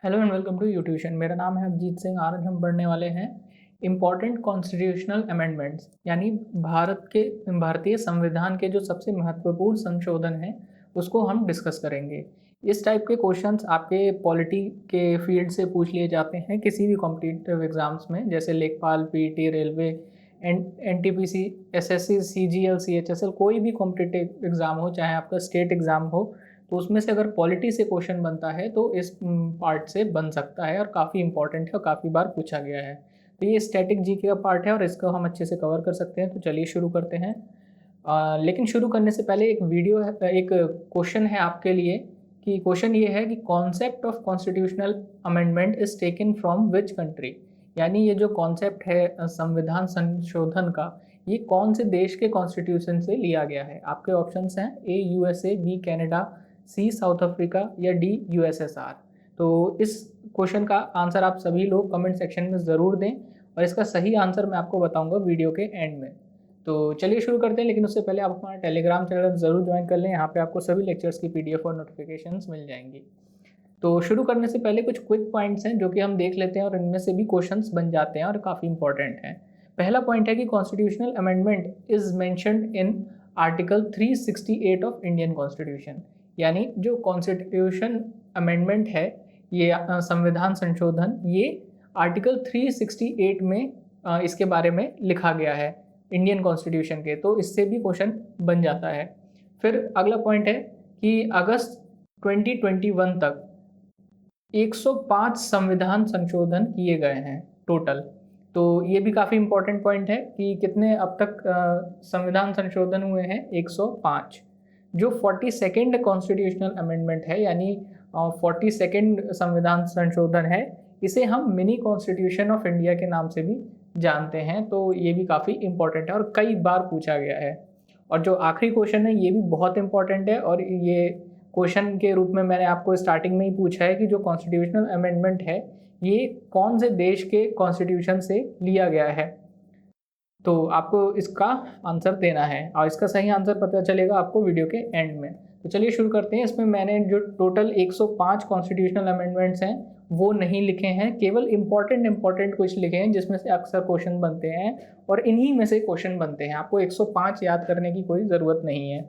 Hello and welcome to YouTution. मेरा नाम है अभिजीत सिंह। आज हम पढ़ने वाले हैं इम्पॉर्टेंट कॉन्स्टिट्यूशनल अमेंडमेंट्स, यानी भारतीय संविधान के जो सबसे महत्वपूर्ण संशोधन हैं उसको हम डिस्कस करेंगे। इस टाइप के क्वेश्चंस आपके पॉलिटी के फील्ड से पूछ लिए जाते हैं किसी भी कॉम्पिटिटिव एग्जाम्स में, जैसे लेखपाल, PET, railway, NTPC, SSC, CGL, CHSL, कोई भी कॉम्पिटिटिव एग्ज़ाम हो, चाहे आपका स्टेट एग्ज़ाम हो, तो उसमें से अगर पॉलिटी से क्वेश्चन बनता है तो इस पार्ट से बन सकता है और काफ़ी इंपॉर्टेंट है और काफ़ी बार पूछा गया है। तो ये स्टैटिक जीके का पार्ट है और इसको हम अच्छे से कवर कर सकते हैं। तो चलिए शुरू करते हैं। लेकिन शुरू करने से पहले एक क्वेश्चन है आपके लिए, कि क्वेश्चन ये है कि concept of constitutional amendment is taken from which country. यानी ये जो कॉन्सेप्ट है संविधान संशोधन का, ये कौन से देश के कॉन्स्टिट्यूशन से लिया गया है। आपके ऑप्शंस हैं A USA, B Canada, C South Africa या डी यूएसएसआर। तो इस क्वेश्चन का आंसर आप सभी लोग कमेंट सेक्शन में ज़रूर दें और इसका सही आंसर मैं आपको बताऊंगा वीडियो के एंड में। तो चलिए शुरू करते हैं, लेकिन उससे पहले आप हमारा टेलीग्राम चैनल ज़रूर ज्वाइन कर लें। यहाँ पे आपको सभी लेक्चर्स की पीडीएफ और नोटिफिकेशंस मिल जाएंगी। तो शुरू करने से पहले कुछ क्विक पॉइंट्स हैं जो कि हम देख लेते हैं और इनमें से भी क्वेश्चंस बन जाते हैं और काफ़ी इंपॉर्टेंट हैं। पहला पॉइंट है कि constitutional amendment is mentioned in article 368 of Indian constitution. यानी जो कॉन्स्टिट्यूशन अमेंडमेंट है, ये संविधान संशोधन, ये आर्टिकल 368 में इसके बारे में लिखा गया है इंडियन कॉन्स्टिट्यूशन के। तो इससे भी क्वेश्चन बन जाता है। फिर अगला पॉइंट है कि अगस्त 2021 तक 105 संविधान संशोधन किए गए हैं टोटल। तो ये भी काफ़ी इंपॉर्टेंट पॉइंट है कि कितने अब तक संविधान संशोधन हुए हैं, 105। जो 42nd कॉन्स्टिट्यूशनल अमेंडमेंट है, यानी 42nd संविधान संशोधन है, इसे हम मिनी कॉन्स्टिट्यूशन ऑफ इंडिया के नाम से भी जानते हैं। तो ये भी काफ़ी इंपॉर्टेंट है और कई बार पूछा गया है। और जो आखिरी क्वेश्चन है ये भी बहुत इंपॉर्टेंट है और ये क्वेश्चन के रूप में मैंने आपको स्टार्टिंग में ही पूछा है कि जो कॉन्स्टिट्यूशनल अमेंडमेंट है ये कौन से देश के कॉन्स्टिट्यूशन से लिया गया है। तो आपको इसका आंसर देना है और इसका सही आंसर पता चलेगा आपको वीडियो के एंड में। तो चलिए शुरू करते हैं। इसमें मैंने जो टोटल 105 कॉन्स्टिट्यूशनल अमेंडमेंट्स हैं वो नहीं लिखे हैं, केवल इंपॉर्टेंट कुछ लिखे हैं जिसमें से अक्सर क्वेश्चन बनते हैं और इन्हीं में से क्वेश्चन बनते हैं। आपको 105 याद करने की कोई ज़रूरत नहीं है।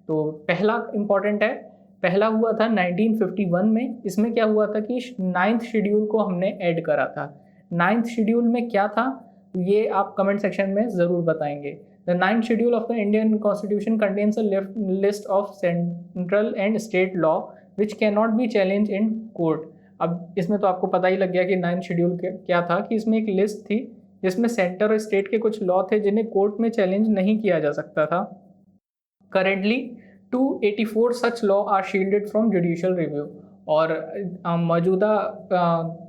तो पहला इंपॉर्टेंट है, पहला हुआ था 1951 में। इसमें क्या हुआ था कि 9th शेड्यूल को हमने ऐड करा था। 9th शेड्यूल में क्या था ये आप कमेंट सेक्शन में ज़रूर बताएंगे। The 9th schedule of the Indian constitution contains a list of central and state law which can not be challenge in court. अब इसमें तो आपको पता ही लग गया कि 9th शेड्यूल क्या था, कि इसमें एक लिस्ट थी जिसमें सेंटर और स्टेट के कुछ लॉ थे जिन्हें कोर्ट में चैलेंज नहीं किया जा सकता था। Currently 284 such law are shielded from judicial review. और मौजूदा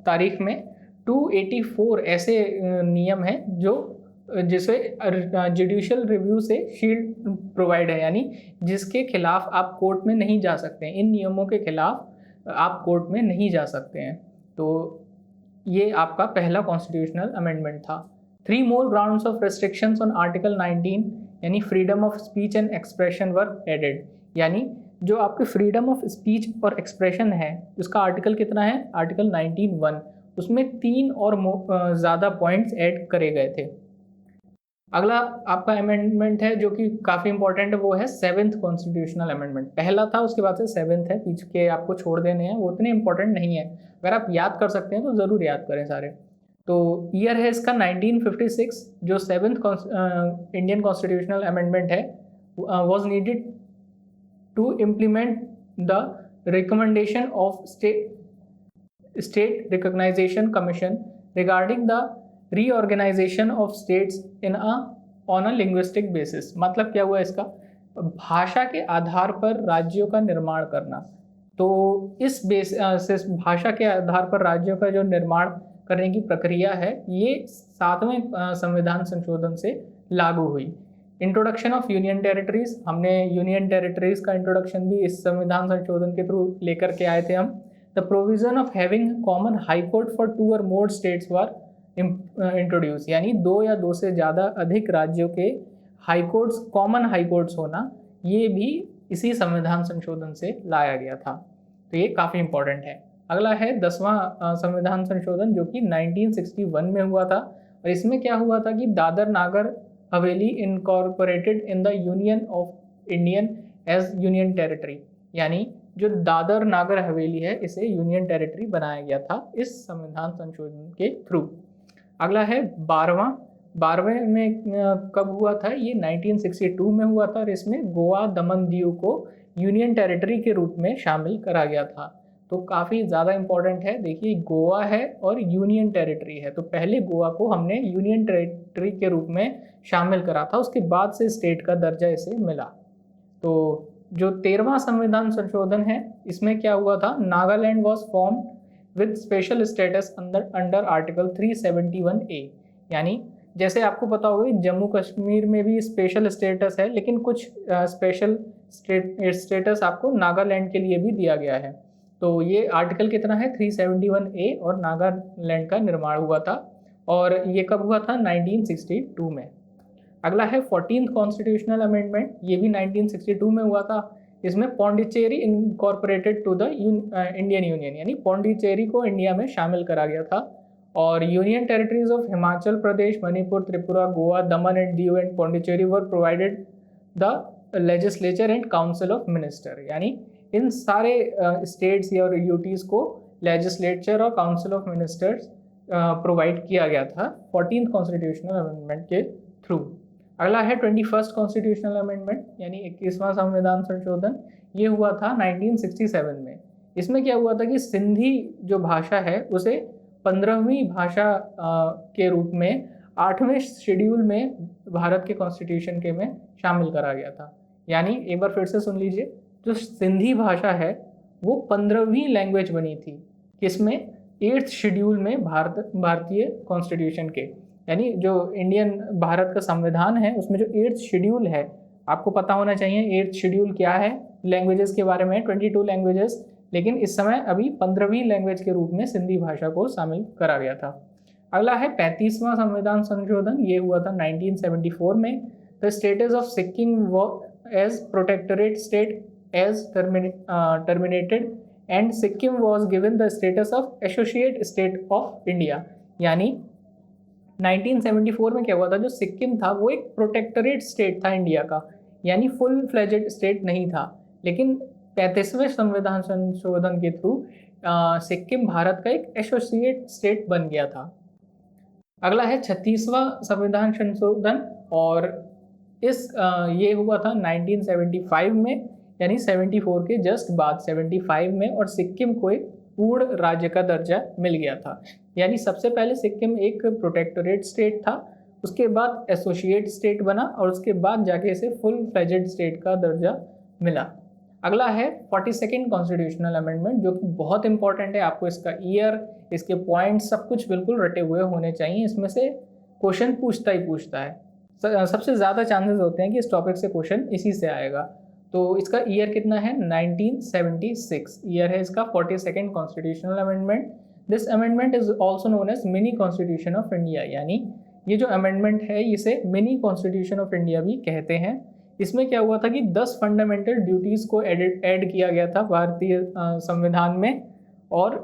तारीख में 284 ऐसे नियम हैं जो जिसे जुडिशियल रिव्यू से शील्ड प्रोवाइड है, यानी जिसके खिलाफ आप कोर्ट में नहीं जा सकते हैं। इन नियमों के खिलाफ आप कोर्ट में नहीं जा सकते हैं। तो ये आपका पहला कॉन्स्टिट्यूशनल अमेंडमेंट था। 3 more grounds of restrictions on article 19 यानी freedom of speech and expression were added. यानी जो आपके फ्रीडम ऑफ स्पीच और एक्सप्रेशन है उसका आर्टिकल कितना है, आर्टिकल 19(1), उसमें 3 और ज़्यादा पॉइंट्स ऐड करे गए थे। अगला आपका अमेंडमेंट है जो कि काफ़ी इंपॉर्टेंट है, वो है 7th कॉन्स्टिट्यूशनल अमेंडमेंट। पहला था, उसके बाद से 7th है, बीच के आपको छोड़ देने हैं, वो इतने इंपॉर्टेंट नहीं है। अगर आप याद कर सकते हैं तो ज़रूर याद करें सारे। तो ईयर है इसका 1956। जो 7th इंडियन कॉन्स्टिट्यूशनल अमेंडमेंट है was needed to implement the recommendation of state recognisation commission regarding the reorganisation of states in on a linguistic basis. मतलब क्या हुआ इसका, भाषा के आधार पर राज्यों का निर्माण करना। तो इस भाषा के आधार पर राज्यों का जो निर्माण करने की प्रक्रिया है ये 7वें संविधान संशोधन से लागू हुई। इंट्रोडक्शन ऑफ यूनियन टेरिटरीज, हमने यूनियन टेरिटरीज का इंट्रोडक्शन भी इस संविधान संशोधन के थ्रू लेकर के आए थे हम। The provision of having common high court for 2 और मोर स्टेट्स वर इंट्रोड्यूस, यानी 2 या 2 से ज़्यादा अधिक राज्यों के high courts, common high courts होना, ये भी इसी संविधान संशोधन से लाया गया था। तो ये काफ़ी इंपॉर्टेंट है। अगला है 10वां संविधान संशोधन जो कि 1961 में हुआ था, और इसमें क्या हुआ था कि Dadar Nagar Haveli incorporated in the union of Indian as union territory, यानी जो दादर नागर हवेली है इसे यूनियन टेरिटरी बनाया गया था इस संविधान संशोधन के थ्रू। अगला है 12वें में कब हुआ था, ये 1962 में हुआ था, और इसमें गोवा दमन दीव को यूनियन टेरिटरी के रूप में शामिल करा गया था। तो काफ़ी ज़्यादा इम्पोर्टेंट है, देखिए गोवा है और यूनियन टेरिटरी है, तो पहले गोवा को हमने यूनियन टेरिटरी के रूप में शामिल करा था, उसके बाद से स्टेट का दर्जा इसे मिला। तो जो 13वां संविधान संशोधन है इसमें क्या हुआ था, Nagaland was form with special status under article 371A, यानी जैसे आपको पता होगा कि जम्मू कश्मीर में भी स्पेशल स्टेटस है, लेकिन कुछ स्पेशल स्टेटस आपको नागालैंड के लिए भी दिया गया है। तो ये आर्टिकल कितना है, 371A, और नागालैंड का निर्माण हुआ था, और ये कब हुआ था, 1962 में। अगला है 14th कॉन्स्टिट्यूशनल अमेंडमेंट, ये भी 1962 में हुआ था। इसमें Pondicherry incorporated to the Indian union, यानी पौंडीचेरी को इंडिया में शामिल करा गया था, और union territories of Himachal Pradesh, Manipur, Tripura, Goa, Daman and Diu and Pondicherry were provided the legislature and council of minister, यानी इन सारे स्टेट्स और यूटीज़ को लेजिस्लेचर और काउंसिल ऑफ मिनिस्टर्स प्रोवाइड किया गया था 14th कॉन्स्टिट्यूशनल अमेंडमेंट के थ्रू। अगला है 21st कॉन्स्टिट्यूशनल अमेंडमेंट, यानी 21वां संविधान संशोधन, ये हुआ था 1967 में। इसमें क्या हुआ था कि सिंधी जो भाषा है उसे 15वीं भाषा के रूप में 8वें शेड्यूल में भारत के कॉन्स्टिट्यूशन के में शामिल करा गया था। यानी एक बार फिर से सुन लीजिए, जो सिंधी भाषा है वो 15वीं लैंग्वेज बनी थी, किसमें, 8th शेड्यूल में भारतीय कॉन्स्टिट्यूशन के, यानी जो इंडियन भारत का संविधान है उसमें जो 8th शेड्यूल है, आपको पता होना चाहिए 8th शेड्यूल क्या है, लैंग्वेजेस के बारे में 22 लैंग्वेजेस, लेकिन इस समय अभी 15वीं लैंग्वेज के रूप में सिंधी भाषा को शामिल करा गया था। अगला है 35वां संविधान संशोधन, ये हुआ था 1974 में। The status of Sikkim as protectorate state as terminated and Sikkim was given the status of associate state of India, यानी 1974 में क्या हुआ था, जो सिक्किम था वो एक प्रोटेक्टोरेट स्टेट था इंडिया का, यानी फुल फ्लेजेड स्टेट नहीं था, लेकिन 35वें संविधान संशोधन के थ्रू सिक्किम भारत का एक एसोसिएट स्टेट बन गया था। अगला है 36वां संविधान संशोधन, और ये हुआ था 1975 में, यानी 74 के जस्ट बाद 75 में, और सिक्किम को एक पूर्ण राज्य का दर्जा मिल गया था। यानी सबसे पहले सिक्किम एक प्रोटेक्टोरेट स्टेट था, उसके बाद एसोसिएट स्टेट बना, और उसके बाद जाके इसे फुल फ्लेजेड स्टेट का दर्जा मिला। अगला है 42nd कॉन्स्टिट्यूशनल अमेंडमेंट, जो कि बहुत इंपॉर्टेंट है, आपको इसका ईयर, इसके पॉइंट्स सब कुछ बिल्कुल रटे हुए होने चाहिए, इसमें से क्वेश्चन पूछता ही पूछता है। सबसे ज़्यादा चांसेस होते हैं कि इस टॉपिक से क्वेश्चन इसी से आएगा। तो इसका ईयर कितना है, 1976 ईयर है इसका 42nd constitutional amendment. This amendment is also known as mini constitution of India, यानी ये जो अमेंडमेंट है इसे मिनी कॉन्स्टिट्यूशन ऑफ इंडिया भी कहते हैं। इसमें क्या हुआ था कि 10 फंडामेंटल ड्यूटीज़ को ऐड किया गया था भारतीय संविधान में, और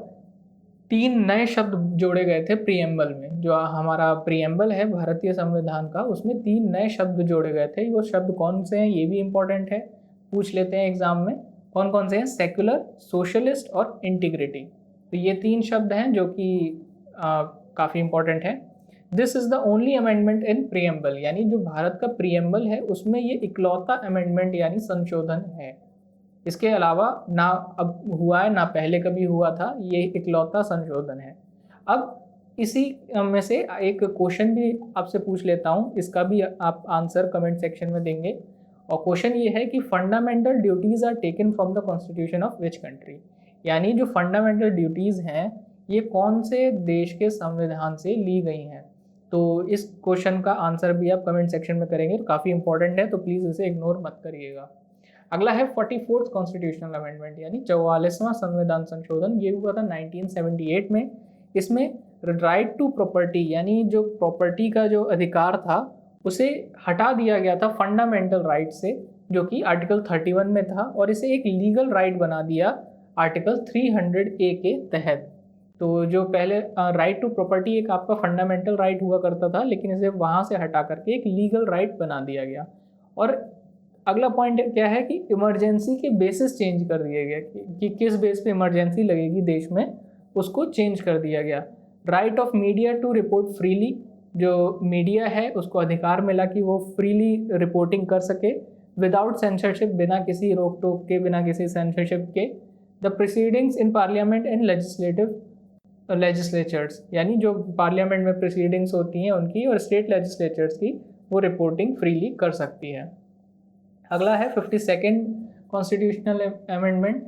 3 नए शब्द जोड़े गए थे प्रीएम्बल में। जो हमारा प्रीएम्बल है भारतीय संविधान का, उसमें 3 नए शब्द जोड़े गए थे। वो शब्द कौन से हैं ये भी इम्पोर्टेंट है, पूछ लेते हैं एग्जाम में, कौन कौन से हैं, सेक्युलर, सोशलिस्ट और इंटीग्रिटी। तो ये 3 शब्द हैं जो कि काफ़ी इंपॉर्टेंट है। This is the only amendment in preamble, यानी जो भारत का प्रीएम्बल है उसमें ये इकलौता अमेंडमेंट यानी संशोधन है। इसके अलावा ना अब हुआ है ना पहले कभी हुआ था, ये इकलौता संशोधन है। अब इसी में से एक क्वेश्चन भी आपसे पूछ लेता हूँ, इसका भी आप आंसर कमेंट सेक्शन में देंगे। और क्वेश्चन ये है कि fundamental duties are taken from the constitution of which country, यानी जो फंडामेंटल ड्यूटीज़ हैं ये कौन से देश के संविधान से ली गई हैं। तो इस क्वेश्चन का आंसर भी आप कमेंट सेक्शन में करेंगे, काफ़ी इंपॉर्टेंट है, तो प्लीज़ इसे इग्नोर मत करिएगा। अगला है 44th कॉन्स्टिट्यूशनल अमेंडमेंट, यानी 44वां संविधान संशोधन, ये हुआ था 1978 में। इसमें राइट टू प्रॉपर्टी, यानी जो प्रॉपर्टी का जो अधिकार था उसे हटा दिया गया था फंडामेंटल राइट से, जो कि आर्टिकल 31 में था, और इसे एक लीगल राइट बना दिया आर्टिकल 300A के तहत। तो जो पहले राइट टू प्रॉपर्टी एक आपका फंडामेंटल राइट हुआ करता था, लेकिन इसे वहाँ से हटा करके एक लीगल राइट बना दिया गया। और अगला पॉइंट क्या है कि इमरजेंसी के बेसिस चेंज कर दिए गए कि किस बेस पे इमरजेंसी लगेगी देश में, उसको चेंज कर दिया गया। Right of media to report freely, जो मीडिया है उसको अधिकार मिला कि वो फ्रीली रिपोर्टिंग कर सके विदाउट सेंसरशिप, बिना किसी रोक टोक के, बिना किसी सेंसरशिप के। The proceedings in parliament and legislatures, यानी जो पार्लियामेंट में प्रोसीडिंग्स होती हैं उनकी और स्टेट लेजिस्लेचर्स की, वो रिपोर्टिंग फ्रीली कर सकती है। अगला है 52nd कॉन्स्टिट्यूशनल अमेंडमेंट,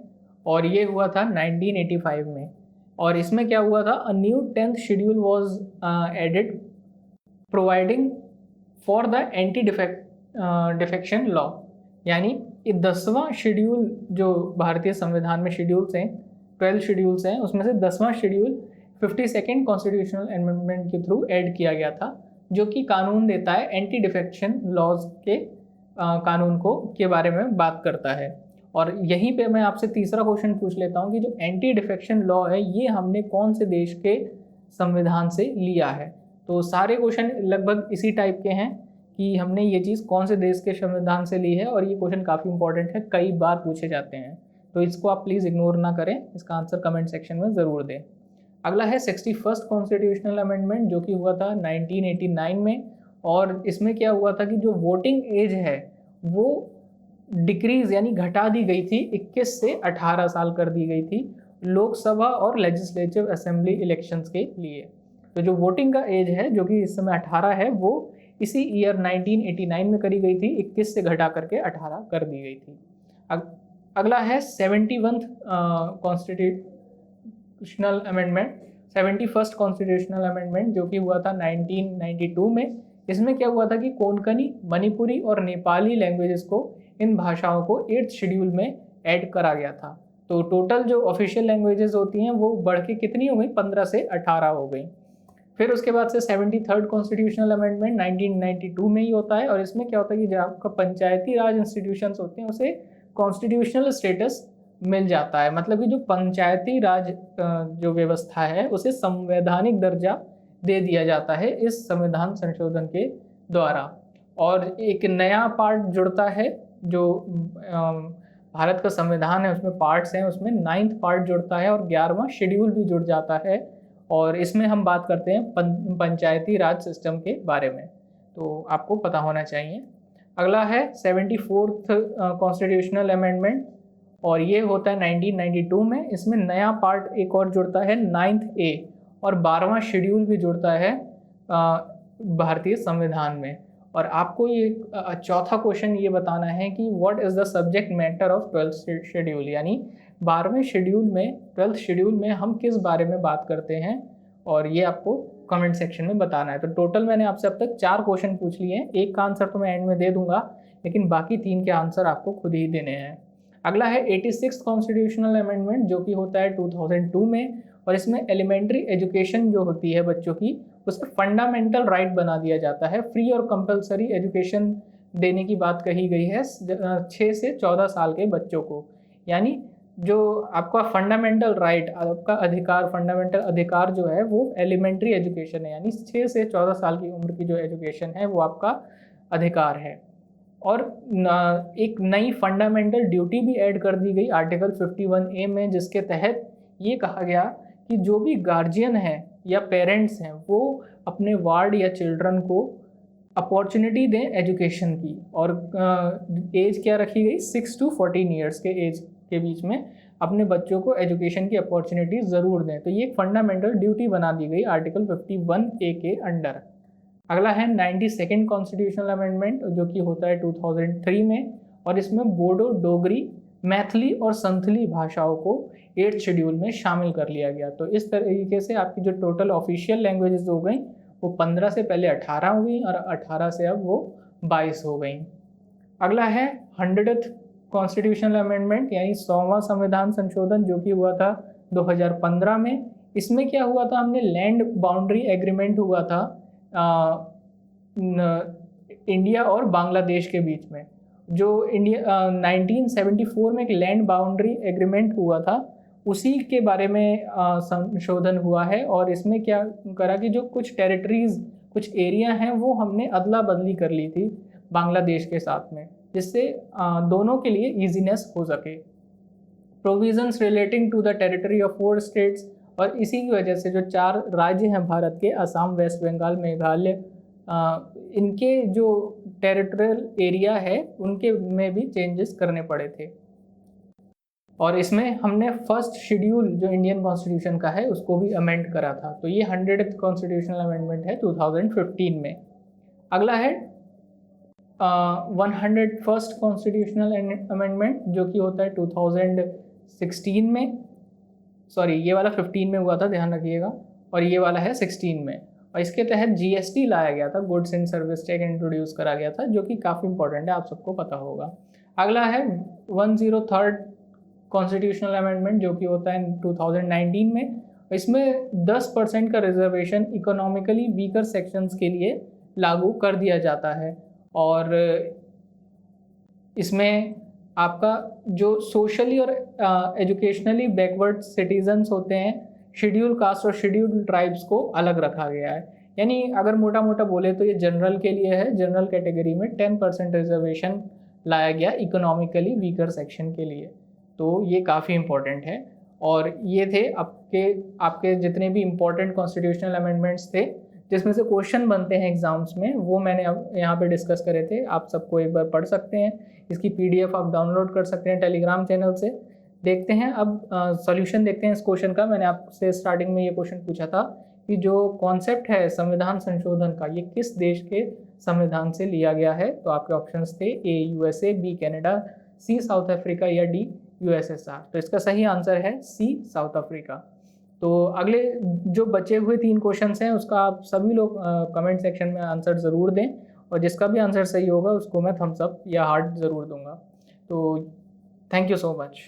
और ये हुआ था 1985 में। और इसमें क्या हुआ था, a new 10th schedule was added providing for the anti defection law, यानी 10वां शेड्यूल जो भारतीय संविधान में शेड्यूल्स हैं, 12 शेड्यूल्स हैं, उसमें से 10वां शेड्यूल 52nd कॉन्स्टिट्यूशनल अमेंडमेंट के थ्रू ऐड किया गया था, जो कि कानून देता है एंटी डिफेक्शन लॉज के कानून को के बारे में बात करता है। और यहीं पे मैं आपसे तीसरा क्वेश्चन पूछ लेता हूँ कि जो एंटी डिफेक्शन लॉ है ये हमने कौन से देश के संविधान से लिया है। तो सारे क्वेश्चन लगभग इसी टाइप के हैं कि हमने ये चीज़ कौन से देश के संविधान से ली है, और ये क्वेश्चन काफ़ी इंपॉर्टेंट है, कई बार पूछे जाते हैं, तो इसको आप प्लीज़ इग्नोर ना करें, इसका आंसर कमेंट सेक्शन में ज़रूर दें। अगला है 61st कॉन्स्टिट्यूशनल अमेंडमेंट, जो कि हुआ था 1989 में। और इसमें क्या हुआ था कि जो वोटिंग एज है वो डिक्रीज़ यानी घटा दी गई थी, 21 से 18 साल कर दी गई थी लोकसभा और लेजिस्लेटिव असेंबली इलेक्शंस के लिए। तो जो वोटिंग का एज है जो कि इस समय 18 है, वो इसी ईयर 1989 में करी गई थी, 21 से घटा करके 18 कर दी गई थी। अगला है 71th constitutional amendment, 71st constitutional amendment, जो कि हुआ था 1992 में। इसमें क्या हुआ था कि कोंकणी, मणिपुरी और नेपाली लैंग्वेजेस को, इन भाषाओं को 8th शेड्यूल में ऐड करा गया था। तो टोटल जो ऑफिशियल लैंग्वेजेस होती हैं वो बढ़ के कितनी हो गई, 15 से 18 हो गई। फिर उसके बाद से 73rd कॉन्स्टिट्यूशनल अमेंडमेंट 1992 में ही होता है, और इसमें क्या होता है कि जो आपका पंचायती राज इंस्टीट्यूशंस होते हैं उसे कॉन्स्टिट्यूशनल स्टेटस मिल जाता है, मतलब कि जो पंचायती राज जो व्यवस्था है उसे संवैधानिक दर्जा दे दिया जाता है इस संविधान संशोधन के द्वारा। और एक नया पार्ट जुड़ता है, जो भारत का संविधान है उसमें पार्ट्स हैं, उसमें 9th पार्ट जुड़ता है और 11वां शेड्यूल भी जुड़ जाता है, और इसमें हम बात करते हैं पंचायती राज सिस्टम के बारे में, तो आपको पता होना चाहिए। अगला है 74th कॉन्स्टिट्यूशनल अमेंडमेंट, और ये होता है 1992 में। इसमें नया पार्ट एक और जुड़ता है 9th A, और 12वां शेड्यूल भी जुड़ता है भारतीय संविधान में। और आपको ये चौथा क्वेश्चन ये बताना है कि what is the subject matter of 12th schedule, यानी 12वें शेड्यूल में, 12th शेड्यूल में हम किस बारे में बात करते हैं, और ये आपको कमेंट सेक्शन में बताना है। तो टोटल मैंने आपसे अब तक 4 क्वेश्चन पूछ लिए हैं, एक का आंसर तो मैं एंड में दे दूंगा, लेकिन बाकी 3 के आंसर आपको खुद ही देने हैं। अगला है 86th कॉन्स्टिट्यूशनल अमेंडमेंट, जो कि होता है 2002 में, और इसमें एलिमेंट्री एजुकेशन जो होती है बच्चों की, उसे फंडामेंटल राइट बना दिया जाता है। फ्री और कंपलसरी एजुकेशन देने की बात कही गई है 6 से 14 साल के बच्चों को, यानी जो आपका फंडामेंटल राइट, आपका अधिकार, फंडामेंटल अधिकार जो है वो एलिमेंट्री एजुकेशन है, यानी 6 से 14 साल की उम्र की जो एजुकेशन है वो आपका अधिकार है। और एक नई फंडामेंटल ड्यूटी भी ऐड कर दी गई आर्टिकल 51A में, जिसके तहत ये कहा गया कि जो भी गार्जियन है या पेरेंट्स हैं वो अपने वार्ड या चिल्ड्रन को अपॉर्चुनिटी दें एजुकेशन की, और एज क्या रखी गई, 6 to 14 ईयर्स के एज के बीच में अपने बच्चों को एजुकेशन की अपॉर्चुनिटी ज़रूर दें। तो ये एक फंडामेंटल ड्यूटी बना दी गई आर्टिकल 51A के अंडर। अगला है 92nd कॉन्स्टिट्यूशनल अमेंडमेंट, जो कि होता है 2003 में, और इसमें बोडो, डोगरी, मैथिली और संथली भाषाओं को 8th शेड्यूल में शामिल कर लिया गया। तो इस तरीके से आपकी जो टोटल ऑफिशियल लैंग्वेजेस हो गई वो 15 से पहले 18 हो गई, और 18 से अब वो 22 हो गई। अगला है 100th कॉन्स्टिट्यूशनल अमेंडमेंट, यानी 100वां संविधान संशोधन, जो कि हुआ था 2015 में। इसमें क्या हुआ था, हमने लैंड बाउंड्री एग्रीमेंट हुआ था इंडिया और बांग्लादेश के बीच में। जो इंडिया 1974 में एक लैंड बाउंड्री एग्रीमेंट हुआ था उसी के बारे में संशोधन हुआ है। और इसमें क्या करा कि जो कुछ टेरिटरीज़, कुछ एरिया हैं, वो हमने अदला बदली कर ली थी बांग्लादेश के साथ में, जिससे दोनों के लिए ईजीनेस हो सके। Provisions relating to the territory of 4 states, और इसी की वजह से जो 4 राज्य हैं भारत के, असम, वेस्ट बंगाल, मेघालय, इनके जो टेरिटोरियल एरिया है उनके में भी चेंजेस करने पड़े थे। और इसमें हमने फर्स्ट शेड्यूल जो इंडियन कॉन्स्टिट्यूशन का है उसको भी अमेंड करा था। तो ये 100th कॉन्स्टिट्यूशनल अमेंडमेंट है 2015 में। अगला है 101st कॉन्स्टिट्यूशनल अमेंडमेंट, जो कि होता है 2016 में। सॉरी, ये वाला 15 में हुआ था, ध्यान रखिएगा, और ये वाला है 16 में। और इसके तहत जीएसटी लाया गया था, goods and service tax introduce करा गया था, जो कि काफ़ी इंपॉर्टेंट है, आप सबको पता होगा। अगला है 103rd कॉन्स्टिट्यूशनल अमेंडमेंट, जो कि होता है 2019 में। इसमें 10% का रिजर्वेशन इकोनॉमिकली वीकर सेक्शंस के लिए लागू कर दिया जाता है। और इसमें आपका जो सोशली और एजुकेशनली बैकवर्ड सिटीजन्स होते हैं, शेड्यूल कास्ट और शेड्यूल ट्राइब्स को अलग रखा गया है। यानी अगर मोटा मोटा बोले तो ये जनरल के लिए है, जनरल कैटेगरी में 10% रिजर्वेशन लाया गया इकोनॉमिकली वीकर सेक्शन के लिए। तो ये काफ़ी इम्पोर्टेंट है। और ये थे आपके जितने भी इम्पोर्टेंट कॉन्स्टिट्यूशनल अमेंडमेंट्स थे, जिसमें से क्वेश्चन बनते हैं एग्जाम्स में, वो मैंने अब यहाँ पे डिस्कस करे थे। आप सबको एक बार पढ़ सकते हैं, इसकी पीडीएफ आप डाउनलोड कर सकते हैं टेलीग्राम चैनल से। देखते हैं अब सॉल्यूशन देखते हैं इस क्वेश्चन का। मैंने आपसे स्टार्टिंग में ये क्वेश्चन पूछा था कि जो कॉन्सेप्ट है संविधान संशोधन का, ये किस देश के संविधान से लिया गया है। तो आपके ऑप्शंस थे A USA, B Canada, C South Africa या डी यूएसएसआर। तो इसका सही आंसर है सी साउथ अफ्रीका। तो अगले जो बचे हुए 3 क्वेश्चंस हैं उसका आप सभी लोग कमेंट सेक्शन में आंसर ज़रूर दें, और जिसका भी आंसर सही होगा उसको मैं थम्स अप या हार्ट ज़रूर दूंगा। तो थैंक यू सो मच।